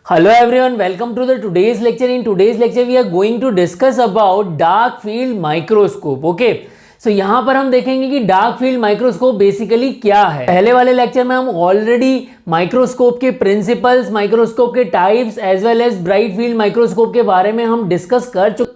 Hello everyone, welcome to the today's lecture. In today's lecture we are going to discuss about dark field microscope. Okay, so यहाँ पर हम देखेंगे कि dark field microscope basically क्या है। पहले वाले लेक्चर में हम ऑलरेडी माइक्रोस्कोप के प्रिंसिपल्स, माइक्रोस्कोप के types as well as bright field microscope के बारे में हम डिस्कस कर चुके।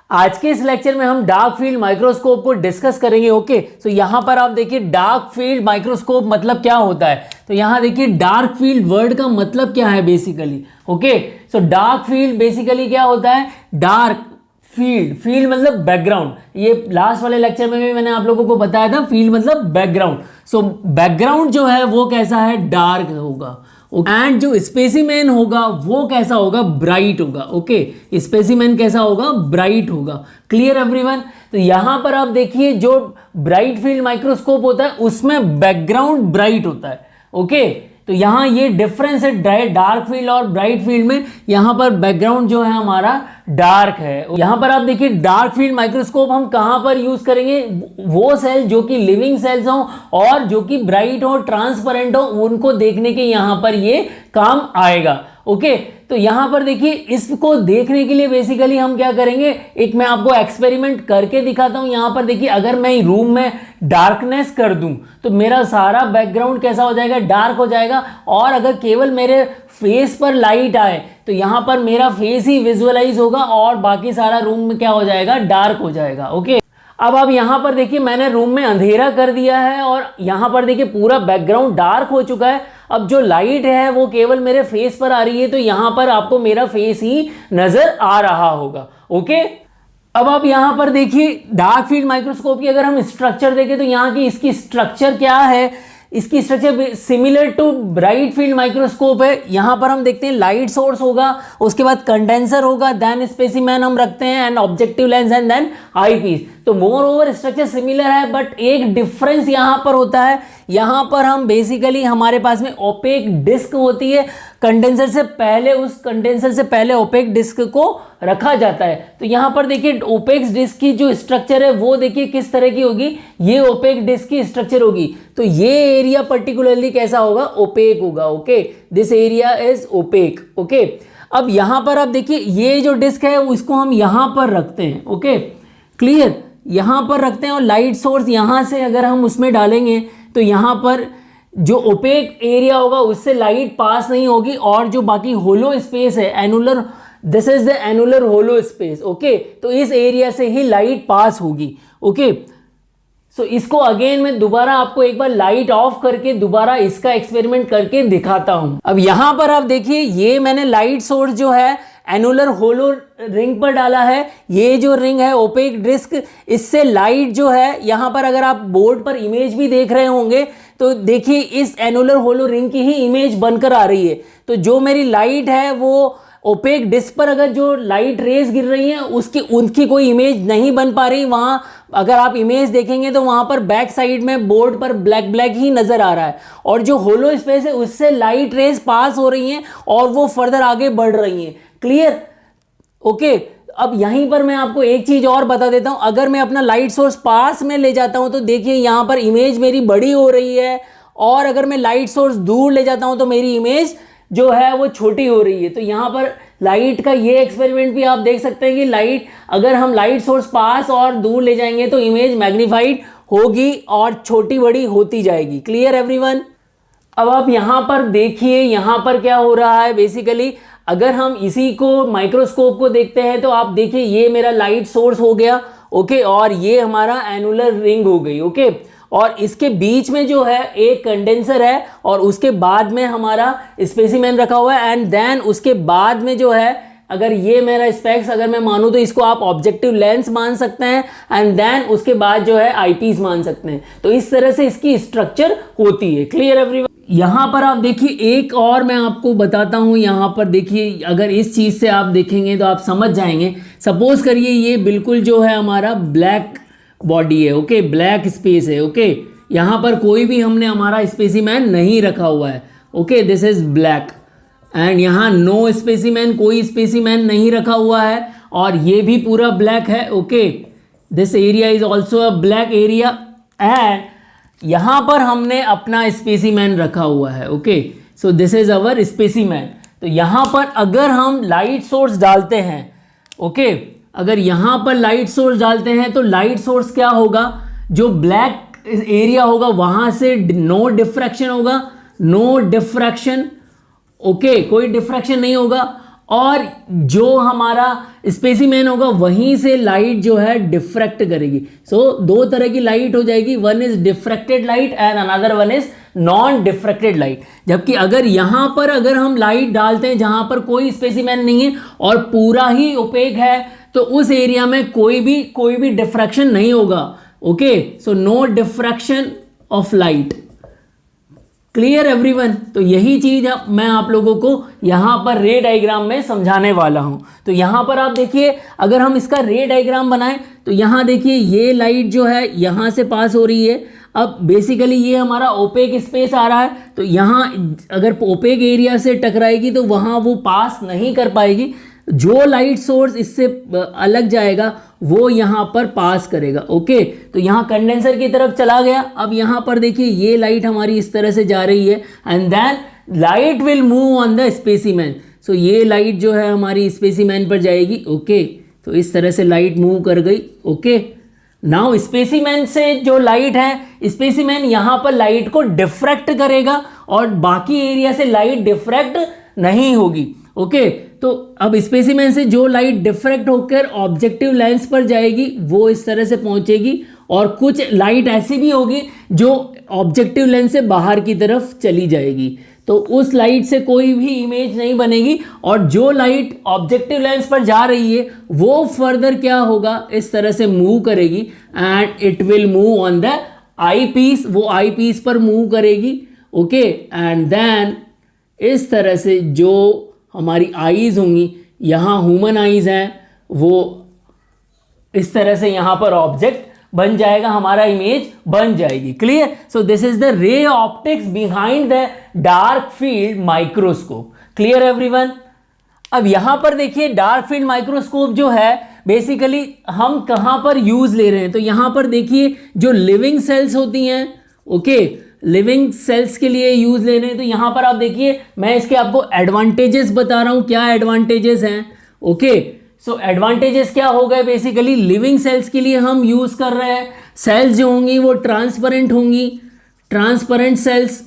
आज के इस लेक्चर में हम डार्क फील्ड माइक्रोस्कोप को डिस्कस करेंगे। ओके, सो यहाँ पर आप देखिए डार्क फील्ड माइक्रोस्कोप मतलब क्या होता है। तो यहाँ देखिए डार्क फील्ड वर्ड का मतलब क्या है basically. Okay, so dark field basically क्या होता है, डार्क फील्ड, फील्ड मतलब बैकग्राउंड। ये लास्ट वाले लेक्चर में भी मैंने आप लोगों को बताया था, फील्ड मतलब बैकग्राउंड। सो बैकग्राउंड जो है वो कैसा है, डार्क होगा। एंड जो स्पेसिमेन होगा वो कैसा होगा, ब्राइट होगा। ओके, स्पेसिमेन कैसा होगा, ब्राइट होगा। Clear everyone. तो यहां पर आप देखिए जो ब्राइट फील्ड माइक्रोस्कोप होता है उसमें बैकग्राउंड ब्राइट होता है। ओके, तो यहाँ ये डिफरेंस है डार्क फील्ड और ब्राइट फील्ड में। यहाँ पर बैकग्राउंड जो है हमारा डार्क है। यहाँ पर आप देखिए डार्क फील्ड माइक्रोस्कोप हम कहाँ पर यूज करेंगे, वो सेल जो कि लिविंग सेल्स हो और जो कि ब्राइट हो, ट्रांसपेरेंट हो, उनको देखने के यहाँ पर ये काम आएगा। ओके, तो यहाँ पर देखिए इसको देखने के लिए बेसिकली हम क्या करेंगे, एक मैं आपको एक्सपेरिमेंट करके दिखाता हूँ। यहाँ पर देखिए अगर मैं रूम में डार्कनेस कर दूं तो मेरा सारा बैकग्राउंड कैसा हो जाएगा, डार्क हो जाएगा। और अगर केवल मेरे फेस पर लाइट आए तो यहाँ पर मेरा फेस ही विजुअलाइज होगा और बाकी सारा रूम में क्या हो जाएगा, डार्क हो जाएगा। ओके, अब आप यहाँ पर देखिए मैंने रूम में अंधेरा कर दिया है और यहाँ पर देखिए पूरा बैकग्राउंड डार्क हो चुका है। अब जो लाइट है वो केवल मेरे फेस पर आ रही है, तो यहाँ पर आपको मेरा फेस ही नजर आ रहा होगा। ओके, अब आप यहाँ पर देखिए डार्क फील्ड माइक्रोस्कोप की अगर हम स्ट्रक्चर देखें तो यहाँ की इसकी स्ट्रक्चर क्या है, इसकी structure similar to bright field microscope है। यहाँ पर हम देखते हैं लाइट सोर्स होगा, उसके बाद कंडेंसर होगा, देन स्पेसिमेन हम रखते हैं and objective lens and then eyepiece. तो मोर ओवर स्ट्रक्चर सिमिलर है, बट एक डिफरेंस यहाँ पर होता है। यहाँ पर हम बेसिकली हमारे पास में ओपेक डिस्क होती है, कंडेंसर से पहले, उस कंडेंसर से पहले ओपेक डिस्क को रखा जाता है। तो यहाँ पर देखिए ओपेक डिस्क की जो स्ट्रक्चर है वो देखिए किस तरह की होगी, ये ओपेक डिस्क की स्ट्रक्चर होगी। तो ये एरिया पर्टिकुलरली कैसा होगा, ओपेक होगा। Okay, this area is opaque. Okay, अब यहाँ पर आप देखिए ये जो डिस्क है उसको हम यहाँ पर रखते हैं। ओके, क्लियर, यहाँ पर रखते हैं और लाइट सोर्स यहाँ से अगर हम उसमें डालेंगे तो यहाँ पर जो ओपेक एरिया होगा उससे लाइट पास नहीं होगी और जो बाकी होलो स्पेस है, annular, this is the annular hollow space. Okay, तो इस एरिया से ही लाइट पास होगी। ओके, सो इसको अगेन मैं दोबारा आपको एक बार लाइट ऑफ करके दोबारा इसका एक्सपेरिमेंट करके दिखाता हूं। अब यहां पर आप देखिए ये मैंने लाइट सोर्स जो है एनुलर होलो रिंग पर डाला है। ये जो रिंग है ओपेक डिस्क, इससे लाइट जो है यहाँ पर अगर आप बोर्ड पर इमेज भी देख रहे होंगे तो देखिए इस एनुलर होलो रिंग की ही इमेज बनकर आ रही है। तो जो मेरी लाइट है वो ओपेक डिस्क पर अगर जो लाइट रेज गिर रही हैं उनकी कोई इमेज नहीं बन पा रही। वहाँ अगर आप इमेज देखेंगे तो वहाँ पर बैक साइड में बोर्ड पर ब्लैक ब्लैक ही नज़र आ रहा है और जो होलो स्पेस है उससे लाइट रेज पास हो रही हैं और वो फर्दर आगे बढ़ रही हैं। क्लियर। ओके, अब यहीं पर मैं आपको एक चीज़ और बता देता हूँ। अगर मैं अपना लाइट सोर्स पास में ले जाता हूँ तो देखिए यहाँ पर इमेज मेरी बड़ी हो रही है और अगर मैं लाइट सोर्स दूर ले जाता हूँ तो मेरी इमेज जो है वो छोटी हो रही है। तो यहाँ पर लाइट का ये एक्सपेरिमेंट भी आप देख सकते हैं कि लाइट, अगर हम लाइट सोर्स पास और दूर ले जाएंगे तो इमेज मैग्नीफाइड होगी और छोटी बड़ी होती जाएगी। Clear everyone. अब आप यहाँ पर देखिए यहाँ पर क्या हो रहा है बेसिकली, अगर हम इसी को माइक्रोस्कोप को देखते हैं तो आप देखिए ये मेरा लाइट सोर्स हो गया। ओके, और ये हमारा एनुलर रिंग हो गई। ओके, और इसके बीच में जो है एक कंडेंसर है और उसके बाद में हमारा स्पेसिमेन रखा हुआ है एंड देन उसके बाद में जो है, अगर ये मेरा स्पेक्स अगर मैं मानूं तो इसको आप ऑब्जेक्टिव लेंस मान सकते हैं एंड देन उसके बाद जो है आईपीस मान सकते हैं। तो इस तरह से इसकी स्ट्रक्चर होती है। Clear everyone. यहाँ पर आप देखिए एक और मैं आपको बताता हूँ। यहाँ पर देखिए अगर इस चीज़ से आप देखेंगे तो आप समझ जाएंगे। सपोज करिए ये बिल्कुल जो है हमारा ब्लैक बॉडी है। ओके, ब्लैक स्पेस है। ओके, यहाँ पर कोई भी हमने हमारा स्पेसिमेन नहीं रखा हुआ है। Okay, this is black and यहाँ नो स्पेसिमेन, कोई स्पेसिमेन नहीं रखा हुआ है और ये भी पूरा ब्लैक है। Okay, this area is also a black area and यहाँ पर हमने अपना स्पेसिमेन रखा हुआ है। Okay, so this is our specimen. तो यहाँ पर अगर हम लाइट सोर्स डालते हैं, ओके, अगर यहाँ पर लाइट सोर्स डालते हैं तो लाइट सोर्स क्या होगा, जो ब्लैक एरिया होगा वहाँ से नो डिफ्रैक्शन होगा, नो डिफ्रैक्शन, ओके, कोई डिफ्रैक्शन नहीं होगा, और जो हमारा स्पेसिमेन होगा वहीं से लाइट जो है डिफ्रैक्ट करेगी। सो दो तरह की लाइट हो जाएगी, one is diffracted light and another one is non diffracted light. जबकि अगर यहाँ पर अगर हम लाइट डालते हैं जहाँ पर कोई स्पेसिमेन नहीं है और पूरा ही ओपेक है, तो उस एरिया में कोई भी डिफ्रैक्शन नहीं होगा, okay, so no diffraction of light. Clear everyone? तो यही चीज मैं आप लोगों को यहाँ पर रे डायग्राम में समझाने वाला हूँ। तो यहाँ पर आप देखिए, अगर हम इसका रे डायग्राम बनाएं तो यहाँ देखिए ये लाइट जो है यहाँ से पास हो रही है। अब बेसिकली ये हमारा ओपेक स्पेस आ रहा है, तो यहाँ अगर ओपेक एरिया से टकराएगी तो वहाँ वो पास नहीं कर पाएगी। जो लाइट सोर्स इससे अलग जाएगा वो यहाँ पर पास करेगा, ओके। तो यहाँ कंडेंसर की तरफ चला गया। अब यहाँ पर देखिए ये लाइट हमारी इस तरह से जा रही है and then light will move on the specimen. So ये लाइट जो है हमारी स्पेसिमेन पर जाएगी, ओके। तो इस तरह से लाइट मूव कर गई, ओके। नाउ स्पेसिमेन से जो लाइट है, स्पेसिमेन यहाँ पर लाइट को डिफ्रैक्ट करेगा और बाकी एरिया से लाइट डिफ्रैक्ट नहीं होगी, ओके। तो अब स्पेसिमेन से जो लाइट डिफ्रैक्ट होकर ऑब्जेक्टिव लेंस पर जाएगी वो इस तरह से पहुंचेगी, और कुछ लाइट ऐसी भी होगी जो ऑब्जेक्टिव लेंस से बाहर की तरफ चली जाएगी। तो उस लाइट से कोई भी इमेज नहीं बनेगी, और जो लाइट ऑब्जेक्टिव लेंस पर जा रही है वो फर्दर क्या होगा, इस तरह से मूव करेगी and it will move on the eyepiece. वो आई पीस पर मूव करेगी, ओके। एंड देन इस तरह से जो हमारी आईज होंगी, यहाँ ह्यूमन आईज हैं, वो इस तरह से यहाँ पर ऑब्जेक्ट बन जाएगा, हमारा इमेज बन जाएगी। Clear? So this is the ray optics behind the dark field microscope. Clear everyone? अब यहाँ पर देखिए डार्क फील्ड माइक्रोस्कोप जो है बेसिकली हम कहाँ पर यूज ले रहे हैं, तो यहाँ पर देखिए जो लिविंग सेल्स होती हैं, ओके, लिविंग सेल्स के लिए यूज ले रहे हैं। तो यहाँ पर आप देखिए मैं इसके आपको एडवांटेजेस बता रहा हूँ, क्या एडवांटेजेस हैं, ओके। सो एडवांटेजेस क्या हो गए, बेसिकली लिविंग सेल्स के लिए हम यूज कर रहे हैं, सेल्स जो होंगी वो ट्रांसपेरेंट होंगी, transparent cells,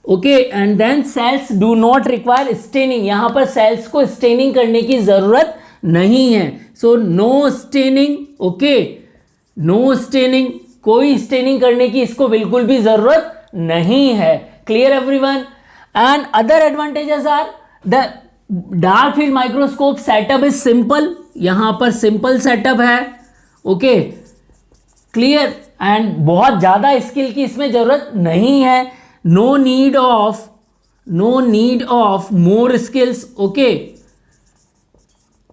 okay. And then cells do not require staining, यहाँ पर सेल्स को स्टेनिंग करने की जरूरत नहीं है। So no staining, okay, no staining, कोई स्टेनिंग करने की इसको बिल्कुल भी जरूरत नहीं है। Clear everyone? And other advantages are the dark field microscope setup is simple, यहां पर सिंपल सेटअप है, ओके, क्लियर। एंड बहुत ज्यादा स्किल की इसमें जरूरत नहीं है, no need of more skills, okay,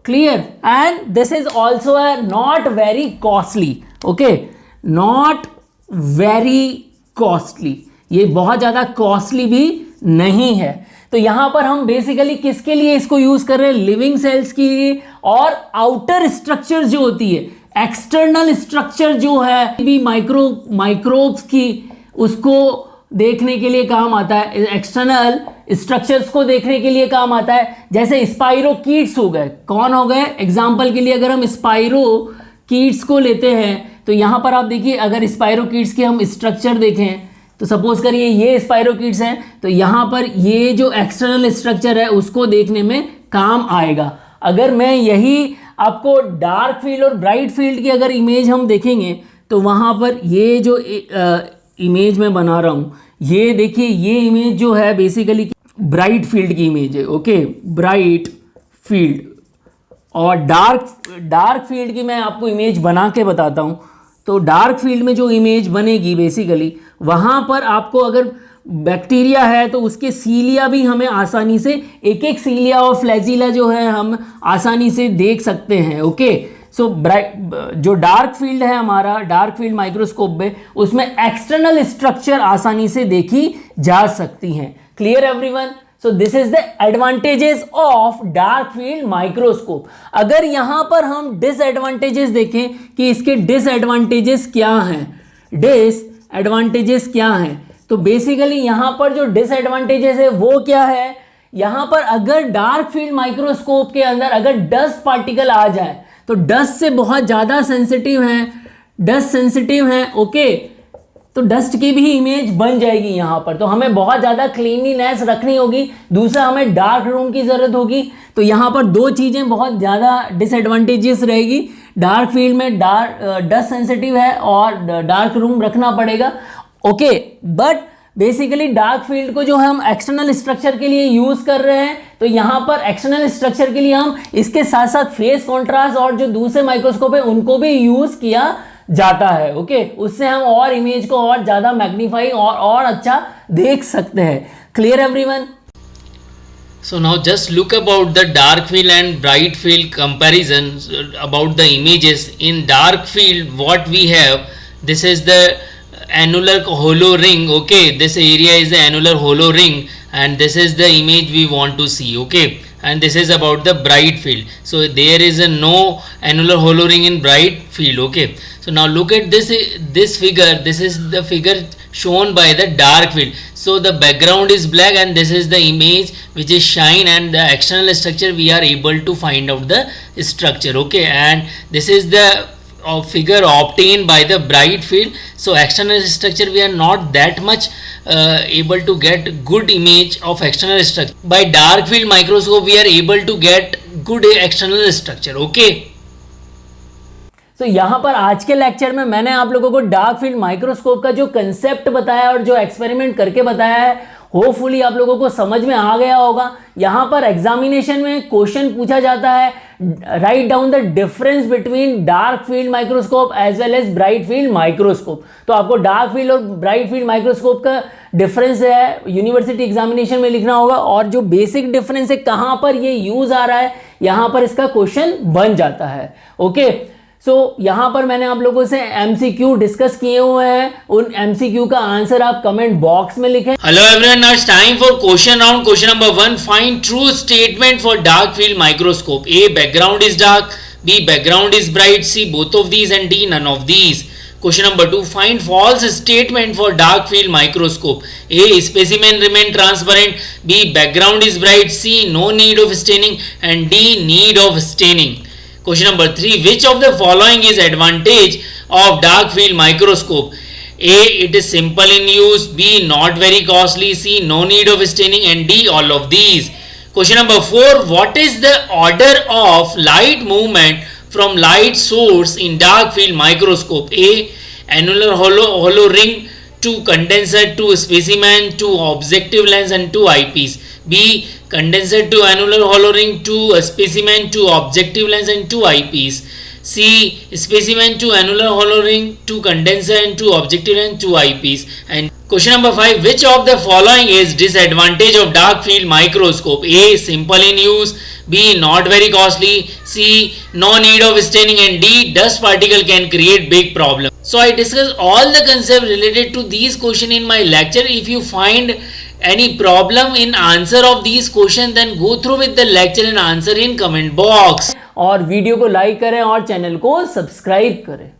clear. And this is also not very costly, okay, not very costly, ये बहुत ज़्यादा कॉस्टली भी नहीं है। तो यहाँ पर हम बेसिकली किसके लिए इसको यूज़ कर रहे हैं, लिविंग सेल्स के लिए, और आउटर स्ट्रक्चर जो होती है, एक्सटर्नल स्ट्रक्चर जो है भी माइक्रोब्स की, उसको देखने के लिए काम आता है, एक्सटर्नल स्ट्रक्चर्स को देखने के लिए काम आता है। जैसे स्पाइरोकीट्स हो गए, कौन हो गए, एग्जाम्पल के लिए अगर हम स्पाइरोकीट्स को लेते हैं तो यहाँ पर आप देखिए अगर स्पाइरोकीट्स के हम स्ट्रक्चर देखें तो सपोज करिए ये स्पाइरोकीट्स हैं, तो यहाँ पर ये जो एक्सटर्नल स्ट्रक्चर है उसको देखने में काम आएगा। अगर मैं यही आपको डार्क फील्ड और ब्राइट फील्ड की अगर इमेज हम देखेंगे तो वहाँ पर ये जो इमेज मैं बना रहा हूँ, ये देखिए ये इमेज जो है बेसिकली ब्राइट फील्ड की इमेज है, ओके, ब्राइट फील्ड। और डार्क फील्ड की मैं आपको इमेज बना के बताता हूँ। तो डार्क फील्ड में जो इमेज बनेगी बेसिकली वहाँ पर आपको अगर बैक्टीरिया है तो उसके सीलिया भी हमें आसानी से, एक एक सीलिया और फ्लैजिला जो है हम आसानी से देख सकते हैं, ओके। सो जो डार्क फील्ड है हमारा, डार्क फील्ड माइक्रोस्कोप में, उसमें एक्सटर्नल स्ट्रक्चर आसानी से देखी जा सकती हैं। Clear everyone? So this is the advantages of dark field microscope. अगर यहां पर हम डिसएडवांटेजेस देखें कि इसके डिसएडवांटेजेस क्या हैं, डिसएडवांटेजेस क्या हैं, तो बेसिकली यहां पर जो डिसएडवांटेजेस है वो क्या है यहां पर अगर डार्क फील्ड माइक्रोस्कोप के अंदर अगर डस्ट पार्टिकल आ जाए तो डस्ट से बहुत ज़्यादा सेंसिटिव है, डस्ट सेंसिटिव है, ओके, तो डस्ट की भी इमेज बन जाएगी यहाँ पर। तो हमें बहुत ज़्यादा क्लीनलीनेस रखनी होगी। दूसरा, हमें डार्क रूम की ज़रूरत होगी। तो यहाँ पर दो चीज़ें बहुत ज़्यादा डिसएडवांटेजेस रहेगी। डार्क फील्ड में डस्ट सेंसिटिव है और डार्क रूम रखना पड़ेगा, okay. But basically dark field को जो हम एक्सटर्नल स्ट्रक्चर के लिए यूज़ कर रहे हैं, तो यहाँ पर एक्सटर्नल स्ट्रक्चर के लिए हम इसके साथ साथ फेस कॉन्ट्रास्ट और जो दूसरे माइक्रोस्कोप है उनको भी यूज़ किया जाता है, ओके। उससे हम और इमेज को और ज़्यादा मैग्नीफाई और अच्छा देख सकते हैं। Clear everyone? So now just look about the dark field and bright field comparison about the images. In dark field what we have, this is the annular hollow ring, okay, this area is the annular hollow ring and this is the image we want to see, okay. And this is about the bright field. So there is a no annular hollow ring in bright field, okay. So now look at this figure. This is the figure shown by the dark field. So the background is black and this is the image which is shine, and the external structure we are able to find out the structure, okay. And this is the figure obtained by the bright field. So external structure we are not that much able to get good image of external structure. By dark field microscope we are able to get good external structure, okay. तो यहाँ पर आज के lecture में मैंने आप लोगों को डार्क फील्ड माइक्रोस्कोप का जो कंसेप्ट बताया और जो एक्सपेरिमेंट करके बताया है, होपफुली आप लोगों को समझ में आ गया होगा। यहाँ पर एग्जामिनेशन में क्वेश्चन पूछा जाता है, write down the difference between dark field microscope as well as bright field microscope. तो आपको डार्क फील्ड और ब्राइट फील्ड माइक्रोस्कोप का डिफरेंस है यूनिवर्सिटी एग्जामिनेशन में लिखना होगा, और जो बेसिक डिफरेंस है कहाँ पर ये यूज आ रहा है, यहाँ पर इसका क्वेश्चन बन जाता है, ओके। सो यहाँ पर मैंने आप लोगों से एमसीक्यू डिस्कस किए हुए हैं, उन एमसीक्यू का आंसर आप कमेंट बॉक्स में लिखें। Hello everyone, now it's time for question round. Question number 1, find true statement for dark field microscope. A, background is dark, B, background is bright, C, both of these and D, none of these. Question number 2, find false statement for dark field microscope. A, specimen remain transparent, B, background is bright, C, no need of staining, and D, need of staining. Question number 3, which of the following is advantage of dark field microscope? A, it is simple in use, B, not very costly, C, no need of staining, and D, all of these. Question number 4, what is the order of light movement from light source in dark field microscope? A, annular hollow ring to condenser to specimen to objective lens and to eyepiece. B, condenser to annular hollow ring to specimen to objective lens and to eyepiece. C, specimen to annular hollow ring to condenser and to objective lens to eyepiece. And question number 5, which of the following is disadvantage of dark field microscope? A, simple in use, B, not very costly, C, no need of staining, and D, dust particle can create big problem. So I discussed all the concepts related to these questions in my lecture. If you find any problem in answer of these questions, then go through with the lecture and answer in comment box. और video को like करें और channel को subscribe करें।